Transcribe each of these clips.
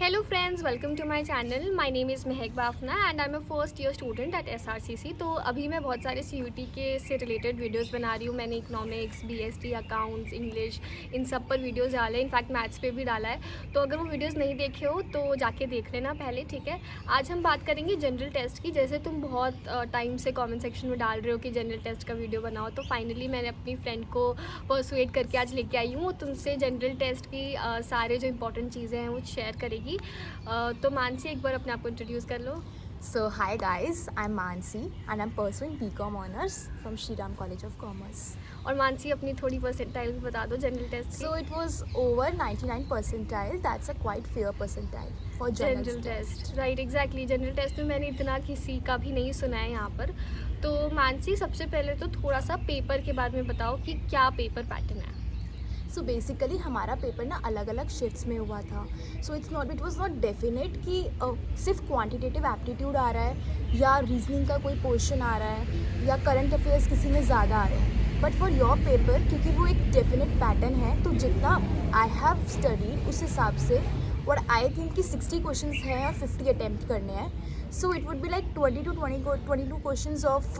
Hello friends, welcome to my channel. My name is Mahek Bafna and I am a first year student at SRCC. तो अभी मैं बहुत सारे CUT के से रिलेटेड वीडियोस बना रही हूँ। मैंने इकोनॉमिक्स, बीएसटी, अकाउंट्स, इंग्लिश, इन सब पर वीडियोस डाले हैं। इनफैक्ट मैथ्स पे भी डाला है। तो अगर वो वीडियोस नहीं देखे हो तो जाके देख लेना पहले, ठीक है। आज हम बात करेंगे जनरल टेस्ट की। जैसे तुम बहुत टाइम से कॉमेंट सेक्शन में डाल रहे हो कि जनरल टेस्ट का वीडियो बनाओ, तो फाइनली मैंने अपनी फ्रेंड को परसुएट करके आज लेके आई हूँ। तुमसे जनरल टेस्ट की सारे जो इंपॉर्टेंट चीज़ें हैं वो शेयर करेगी। तो मानसी, एक बार अपने आप को इंट्रोड्यूस कर लो। So hi guys, I'm Mansi and I'm pursuing BCom honors from Shriram College of Commerce. और मानसी, अपनी थोड़ी परसेंटाइल भी बता दो जनरल टेस्ट की। So it was over 99 percentile. That's a quite fair percentile for general test. Right, exactly. General test में मैंने इतना किसी का भी नहीं सुना है यहाँ पर। तो मानसी, सबसे पहले तो थोड़ा सा पेपर के बारे में बताओ कि क्या पेपर पैटर्न है। सो बेसिकली हमारा पेपर ना अलग अलग शिफ्ट्स में हुआ था. So it was not definite कि सिर्फ क्वांटिटेटिव एप्टीट्यूड आ रहा है या रीजनिंग का कोई पोर्शन आ रहा है या करंट अफेयर्स किसी में ज़्यादा आ रहे हैं. बट फॉर योर पेपर, क्योंकि वो एक डेफिनेट पैटर्न है, तो जितना आई हैव स्टडीड उस हिसाब से और आई थिंक कि 60 क्वेश्चन हैं और 50 अटैम्प्ट करने हैं. So it would be like 22 question of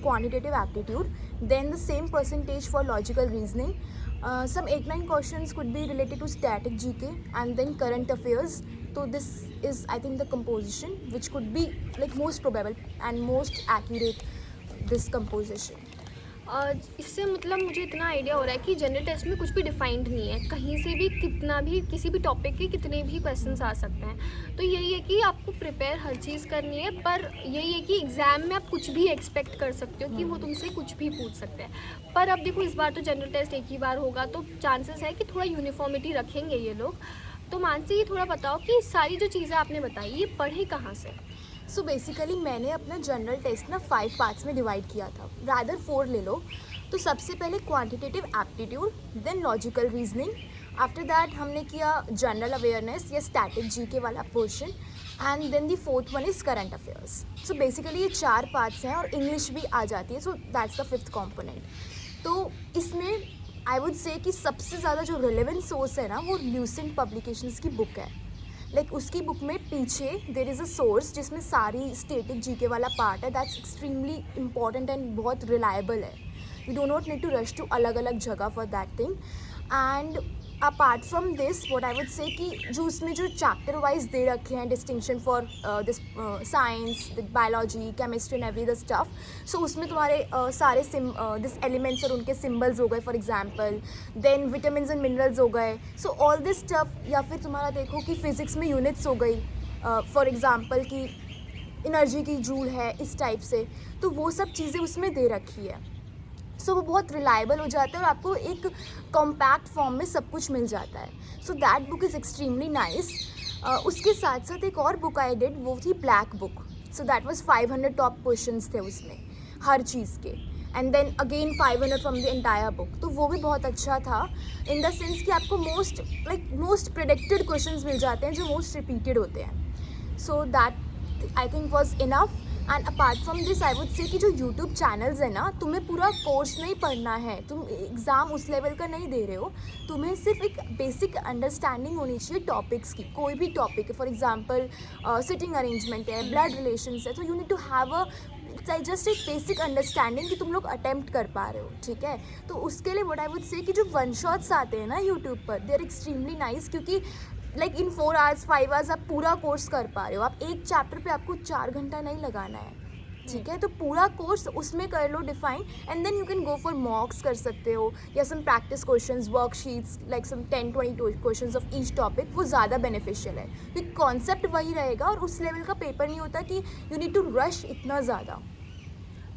quantitative aptitude, then the same percentage for logical reasoning. Some 8-9 questions could be related to static GK and then current affairs. So this is, I think, the composition which could be like most probable and most accurate, this composition. इससे मतलब मुझे इतना idea हो रहा है कि general test में कुछ भी डिफाइंड नहीं है। कहीं से भी कितना भी किसी भी टॉपिक के कितने भी क्वेश्चंस आ सकते हैं। तो यही है कि आपको प्रिपेयर हर चीज़ करनी है, पर यही है कि एग्ज़ाम में आप कुछ भी एक्सपेक्ट कर सकते हो कि वो तुमसे कुछ भी पूछ सकते हैं। पर अब देखो, इस बार तो जनरल टेस्ट एक ही बार होगा, तो चांसेस है कि थोड़ा यूनिफॉर्मिटी रखेंगे ये लोग। तो मानसी, ये थोड़ा बताओ कि सारी जो चीज़ें आपने बताई ये पढ़े कहाँ से। सो बेसिकली मैंने अपना जनरल टेस्ट ना 5 पार्ट्स में डिवाइड किया था, रादर 4 ले लो. तो सबसे पहले quantitative aptitude, then logical reasoning, after that हमने किया जनरल अवेयरनेस या स्टैटिक जीके वाला portion, and then the fourth one is current affairs. So basically ये 4 पार्ट्स हैं और इंग्लिश भी आ जाती है. So that's the 5th component. तो इसमें आई वुड से कि सबसे ज़्यादा जो रिलेवेंट सोर्स है ना, वो ल्यूसेंट पब्लिकेशंस की बुक है. लाइक उसकी बुक में पीछे देर इज़ अ सोर्स जिसमें सारी स्टेटिक जीके वाला पार्ट है. दैट्स एक्सट्रीमली इंपॉर्टेंट एंड बहुत रिलायबल है. You do not need to rush to अलग अलग जगह for that thing. And apart from this what I would say कि जो उसमें जो चैप्टर वाइज दे रखे हैं, distinction for this science, biology, chemistry and every the stuff. So उसमें तुम्हारे सारे दिस एलिमेंट्स और उनके सिम्बल्स हो गए for example, then vitamin and minerals हो गए. So all this stuff. या फिर तुम्हारा देखो कि फिज़िक्स में यूनिट्स हो गई, फॉर एग्जाम्पल कि एनर्जी की जूल है, इस टाइप से. तो वो सब चीज़ें उसमें दे रखी है. सो वो बहुत रिलायबल हो जाता है और आपको एक कॉम्पैक्ट फॉर्म में सब कुछ मिल जाता है. So that book is extremely nice. उसके साथ साथ एक और बुक आई डिड, वो थी black book. So that was 500 top questions थे उसमें हर चीज़ के, and then again 500 from the entire book. तो वो भी बहुत अच्छा था इन द सेंस कि आपको मोस्ट प्रेडिक्टेड क्वेश्चंस मिल जाते हैं जो मोस्ट रिपीटेड होते हैं. So that I think was enough. And apart from this I would say कि जो यूट्यूब चैनल्स है ना, तुम्हें पूरा कोर्स नहीं पढ़ना है, तुम एग्ज़ाम उस लेवल का नहीं दे रहे हो. तुम्हें सिर्फ एक बेसिक अंडरस्टैंडिंग होनी चाहिए टॉपिक्स की. कोई भी टॉपिक है, फॉर एग्जांपल सिटिंग अरेंजमेंट है, ब्लड रिलेशंस है, तो you need to have a just एक बेसिक अंडरस्टैंडिंग कि तुम लोग अटेम्प्ट कर पा रहे हो. ठीक है, तो उसके लिए व्हाट आई वुड से कि जो वन शॉट्स आते हैं ना यूट्यूब पर, दे आर एक्सट्रीमली नाइस, क्योंकि लाइक इन 4 आवर्स 5 आवर्स आप पूरा कोर्स कर पा रहे हो. आप एक चैप्टर पे आपको 4 घंटा नहीं लगाना है. ठीक है, तो पूरा कोर्स उसमें कर लो define, and then you can go for mocks कर सकते हो या some practice questions, worksheets, like some 10-20 questions of each topic. वो ज़्यादा बेनिफिशियल है क्योंकि कॉन्सेप्ट वही रहेगा और उस लेवल का पेपर नहीं होता कि यू नीड टू रश इतना ज़्यादा.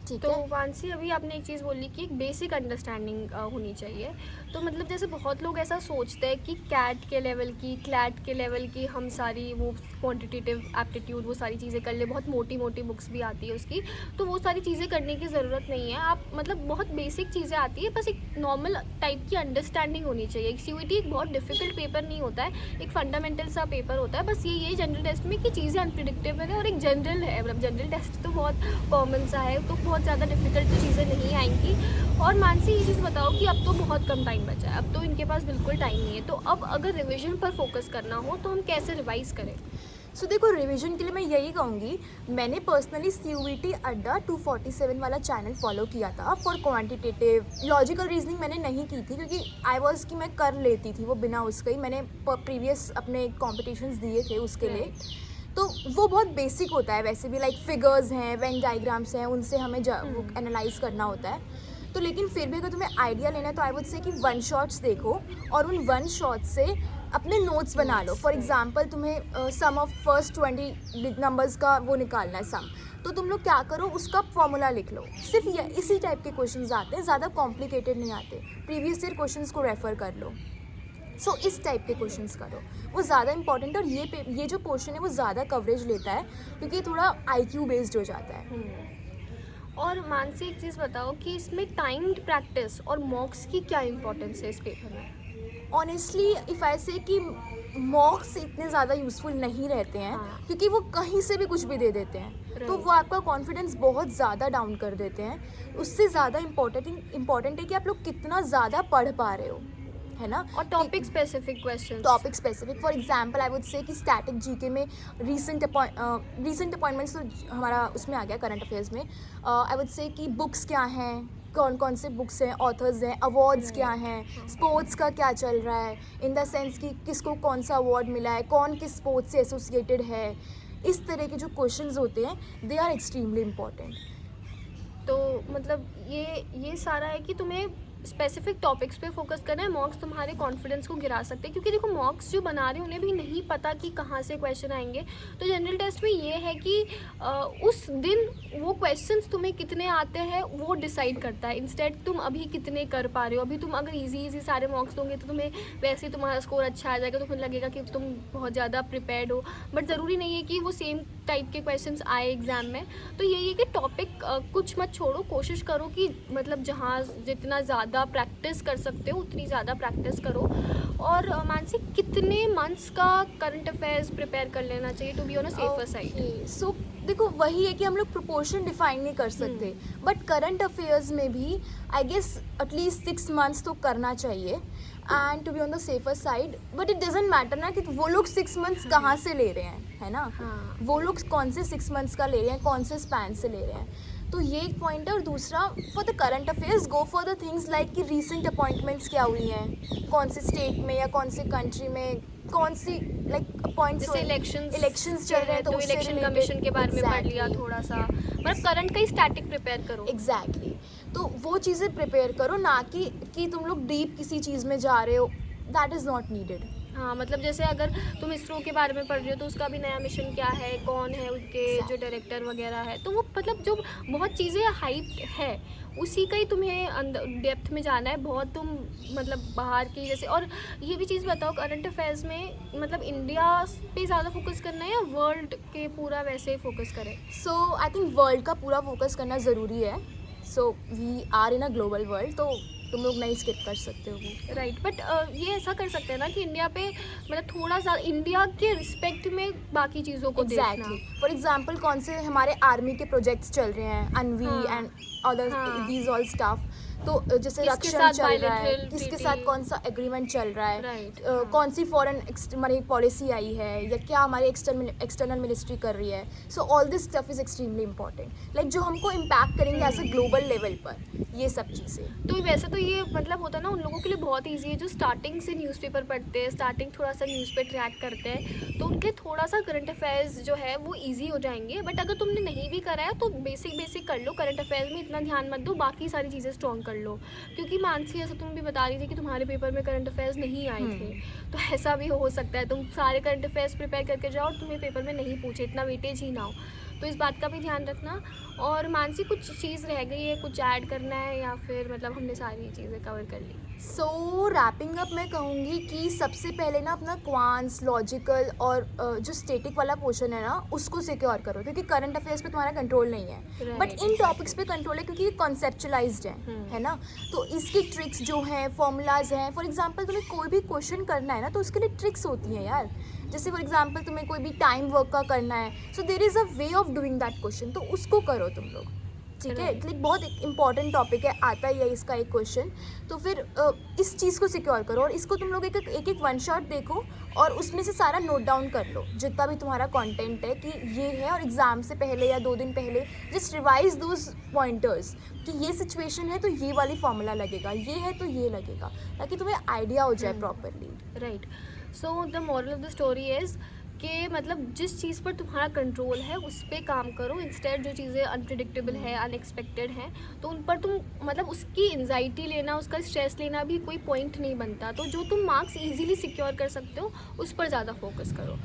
तो मानसी, अभी आपने एक चीज़ बोली कि एक बेसिक अंडरस्टैंडिंग होनी चाहिए. तो मतलब जैसे बहुत लोग ऐसा सोचते हैं कि कैट के लेवल की, क्लैट के लेवल की हम सारी वो क्वांटिटेटिव एप्टीट्यूड वो सारी चीज़ें कर ले. बहुत मोटी मोटी बुक्स भी आती है उसकी, तो वो सारी चीज़ें करने की ज़रूरत नहीं है. आप मतलब बहुत बेसिक चीज़ें आती है, बस एक नॉर्मल टाइप की अंडरस्टैंडिंग होनी चाहिए. एक सीयूईटी एक बहुत डिफिकल्ट पेपर नहीं होता है, एक फंडामेंटल सा पेपर होता है. बस ये जनरल टेस्ट में कि चीज़ें अनप्रिडिक्टेबल है और एक जनरल है. मतलब जनरल टेस्ट तो बहुत कॉमन सा है, तो बहुत ज़्यादा डिफ़िकल्ट चीज़ें नहीं आएंगी। और मानसी ये चीज़ बताओ कि अब तो बहुत कम टाइम बचा है, अब तो इनके पास बिल्कुल टाइम नहीं है, तो अब अगर रिविज़न पर फोकस करना हो तो हम कैसे रिवाइज़ करें? सो देखो, रिवीजन के लिए मैं यही कहूँगी, मैंने पर्सनली CUET अड्डा 247 वाला चैनल फॉलो किया था फॉर क्वांटिटेटिव। लॉजिकल रीजनिंग मैंने नहीं की थी क्योंकि आई वाज कि मैं कर लेती थी वो बिना उसके ही, मैंने प्रीवियस अपने कॉम्पिटिशन्स दिए थे उसके लिए। तो वो बहुत बेसिक होता है वैसे भी, लाइक फिगर्स हैं, वेन डायग्राम्स हैं, उनसे हमें वो एनालाइज करना होता है। तो लेकिन फिर भी अगर तुम्हें आइडिया लेना है तो आई वुड से कि वन शॉट्स देखो और उन वन शॉट से अपने नोट्स बना लो। फॉर एग्जांपल तुम्हें सम ऑफ फर्स्ट 20 नंबर्स का वो निकालना है सम, तो तुम लोग क्या करो, उसका फॉर्मूला लिख लो। सिर्फ ये इसी टाइप के क्वेश्चंस आते हैं, ज़्यादा कॉम्प्लिकेटेड नहीं आते। प्रीवियस ईयर क्वेश्चंस को रेफ़र कर लो। सो इस टाइप के क्वेश्चंस करो, वो ज़्यादा इंपॉर्टेंट। और ये जो पोर्शन है वो ज़्यादा कवरेज लेता है क्योंकि ये थोड़ा IQ बेस्ड हो जाता है। और मानसी एक चीज़ बताओ कि इसमें टाइम्ड प्रैक्टिस और मॉक्स की क्या इंपॉर्टेंस है इस पेपर में? ऑनेस्टली इफ़ आई से कि मॉक्स इतने ज़्यादा यूज़फुल नहीं रहते हैं, हाँ। क्योंकि वो कहीं से भी कुछ भी दे देते हैं, तो वो आपका कॉन्फिडेंस बहुत ज़्यादा डाउन कर देते हैं। उससे ज़्यादा इम्पॉर्टेंट है कि आप लोग कितना ज़्यादा पढ़ पा रहे हो, है ना। और topic specific question. Topic specific, for example I would say कि स्टैटिक GK में रीसेंट अपॉइंटमेंट्स तो हमारा उसमें आ गया करंट अफेयर्स में। आई वुड से कि बुक्स क्या हैं, कौन कौन से बुक्स हैं, ऑथर्स हैं, अवार्ड्स क्या हैं, स्पोर्ट्स का क्या चल रहा है, इन द सेंस कि किसको कौन सा अवार्ड मिला है, कौन किस स्पोर्ट्स से एसोसिएटेड है। इस तरह के जो क्वेश्चंस होते हैं दे आर एक्सट्रीमली इम्पॉर्टेंट। तो मतलब ये सारा है कि तुम्हें स्पेसिफिक टॉपिक्स पे फोकस करना है। मॉक्स तुम्हारे कॉन्फिडेंस को गिरा सकते हैं क्योंकि देखो मॉक्स जो बना रहे हैं उन्हें भी नहीं पता कि कहाँ से क्वेश्चन आएंगे। तो जनरल टेस्ट में ये है कि उस दिन वो क्वेश्चंस तुम्हें कितने आते हैं वो डिसाइड करता है, इंस्टेड तुम अभी कितने कर पा रहे हो। अभी तुम अगर इजी सारे मॉक्स दोगे तो तुम्हें वैसे ही तुम्हारा स्कोर अच्छा आ जाएगा, तो फिर लगेगा कि तुम बहुत ज़्यादा प्रिपेयर्ड हो, बट ज़रूरी नहीं है कि वो सेम टाइप के क्वेश्चंस आए एग्ज़ाम में। तो यही है कि टॉपिक कुछ मत छोड़ो, कोशिश करो कि मतलब जहाँ जितना ज़्यादा प्रैक्टिस कर सकते हो उतनी ज़्यादा प्रैक्टिस करो। और मानसिक कितने मंथ्स का करंट अफेयर्स प्रिपेयर कर लेना चाहिए to be on a safer side? So देखो, वही है कि हम लोग प्रोपोर्शन डिफाइन नहीं कर सकते, बट करंट अफेयर्स में भी आई गेस एटलीस्ट 6 मंथ्स तो करना चाहिए and to be on the safer side. But it doesn't matter ना कि वो लोग 6 मंथ्स कहाँ से ले रहे हैं, है ना। हाँ। वो लोग कौन से 6 मंथ्स का ले रहे हैं, कौन से स्पैन से ले रहे हैं, तो ये एक पॉइंट है। और दूसरा, for the current affairs go for the things like कि रीसेंट अपॉइंटमेंट्स क्या हुई हैं, कौन से स्टेट में या कौन से कंट्री में कौन सी लाइक अपॉइंट्स, जैसे इलेक्शंस चल रहे हैं तो इलेक्शन कमीशन के बारे में पढ़ लिया थोड़ा सा, मतलब करंट का ही स्टैटिक प्रिपेयर करो। एग्जैक्टली। तो वो चीज़ें प्रिपेयर करो, ना कि तुम लोग डीप किसी चीज़ में जा रहे हो, दैट इज़ नॉट नीडेड। हाँ, मतलब जैसे अगर तुम इसरो के बारे में पढ़ रहे हो तो उसका भी नया मिशन क्या है, कौन है उनके जो डायरेक्टर वगैरह है, तो वो मतलब जो बहुत चीज़ें हाइप है उसी का ही तुम्हें अंदर डेप्थ में जाना है, बहुत तुम मतलब बाहर की जैसे। और ये भी चीज़ बताओ, करंट अफेयर्स में मतलब इंडिया पे ज़्यादा फोकस करना है या वर्ल्ड के पूरा वैसे फोकस करें? सो आई थिंक वर्ल्ड का पूरा फोकस करना ज़रूरी है। So we are in a global world, तो तुम लोग नहीं स्किप कर सकते हो। राइट, बट ये ऐसा कर सकते हैं ना कि इंडिया पे मतलब थोड़ा सा इंडिया के रिस्पेक्ट में बाकी चीज़ों को देखना। फॉर एग्जाम्पल कौन से हमारे आर्मी के प्रोजेक्ट्स चल रहे हैं, Anvi and other these all staff, तो जैसे रक्षा चल रहा है, किसके साथ कौन सा एग्रीमेंट चल रहा है, कौन सी फॉरेन हमारी पॉलिसी आई है, या क्या हमारी एक्सटर्नल मिनिस्ट्री कर रही है। सो all this stuff is extremely important, like जो हमको इम्पैक्ट करेंगे एज अ ग्लोबल लेवल पर, ये सब चीज़ें। तो वैसे तो ये मतलब होता है ना उन लोगों के लिए बहुत ईजी है जो स्टार्टिंग से न्यूज़पेपर पढ़ते हैं, स्टार्टिंग थोड़ा सा न्यूज़ पे ट्रैक करते हैं, तो उनके थोड़ा सा करंट अफेयर्स जो है वो ईजी हो जाएंगे। बट अगर तुमने नहीं भी करा है तो बेसिक कर लो, करंट अफेयर्स में इतना ध्यान मत दो, बाकी सारी चीज़ें स्ट्रॉन्ग कर लो। क्योंकि मानसी ऐसा तुम भी बता रही थी कि तुम्हारे पेपर में करंट अफेयर्स नहीं आए थे, तो ऐसा भी हो सकता है तुम सारे करंट अफेयर्स प्रिपेयर करके जाओ और तुम्हें पेपर में नहीं पूछे, इतना वेटेज ही ना हो, तो इस बात का भी ध्यान रखना। और मानसी कुछ चीज़ रह गई है, कुछ ऐड करना है या फिर मतलब हमने सारी चीज़ें कवर कर ली? सो रैपिंग अप मैं कहूँगी कि सबसे पहले ना अपना क्वांट्स, लॉजिकल और जो स्टैटिक वाला पोर्शन है ना उसको सिक्योर करो, क्योंकि करंट अफेयर्स पे तुम्हारा कंट्रोल नहीं है, बट इन टॉपिक्स पे कंट्रोल है क्योंकि ये कॉन्सेप्चुलाइज्ड है ना। तो इसकी ट्रिक्स जो हैं, फॉर्मूलाज हैं, फॉर एग्जांपल तुम्हें कोई भी क्वेश्चन करना है ना तो उसके लिए ट्रिक्स होती हैं यार। जैसे फॉर एग्जांपल तुम्हें कोई भी टाइम वर्क का करना है, so there is a way of doing that question, तो उसको करो तुम लोग। ठीक है, Right. लाइक बहुत इंपॉर्टेंट टॉपिक है, आता ही है इसका एक क्वेश्चन। तो फिर इस चीज़ को सिक्योर करो और इसको तुम लोग एक एक वन शॉट देखो और उसमें से सारा नोट डाउन कर लो जितना भी तुम्हारा कंटेंट है कि ये है, और एग्ज़ाम से पहले या 2 दिन पहले जस्ट रिवाइज दोज पॉइंटर्स कि ये सिचुएशन है तो ये वाली फॉर्मूला लगेगा, ये है तो ये लगेगा, ताकि तुम्हें आइडिया हो जाए properly. Right. So the moral of the story is कि मतलब जिस चीज़ पर तुम्हारा कंट्रोल है उस पर काम करो, इंस्टेड जो चीज़ें अनप्रिडिक्टेबल है, अनएक्सपेक्टेड हैं, तो उन पर तुम मतलब उसकी एंजाइटी लेना, उसका स्ट्रेस लेना भी कोई पॉइंट नहीं बनता। तो जो तुम मार्क्स इजीली सिक्योर कर सकते हो उस पर ज़्यादा फोकस करो।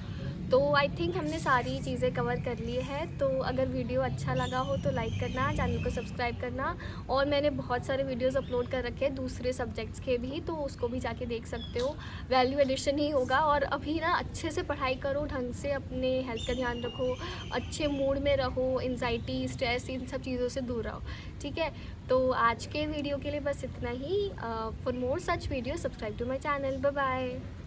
तो आई थिंक हमने सारी चीज़ें कवर कर ली है। तो अगर वीडियो अच्छा लगा हो तो लाइक करना, चैनल को सब्सक्राइब करना, और मैंने बहुत सारे वीडियोस अपलोड कर रखे हैं दूसरे सब्जेक्ट्स के भी, तो उसको भी जाके देख सकते हो। वैल्यू एडिशन ही होगा। और अभी ना अच्छे से पढ़ाई करो, ढंग से अपने हेल्थ का ध्यान रखो, अच्छे मूड में रहो, एंजाइटी, स्ट्रेस, इन सब चीज़ों से दूर रहो, ठीक है। तो आज के वीडियो के लिए बस इतना ही। For more such video subscribe to my channel. Bye bye.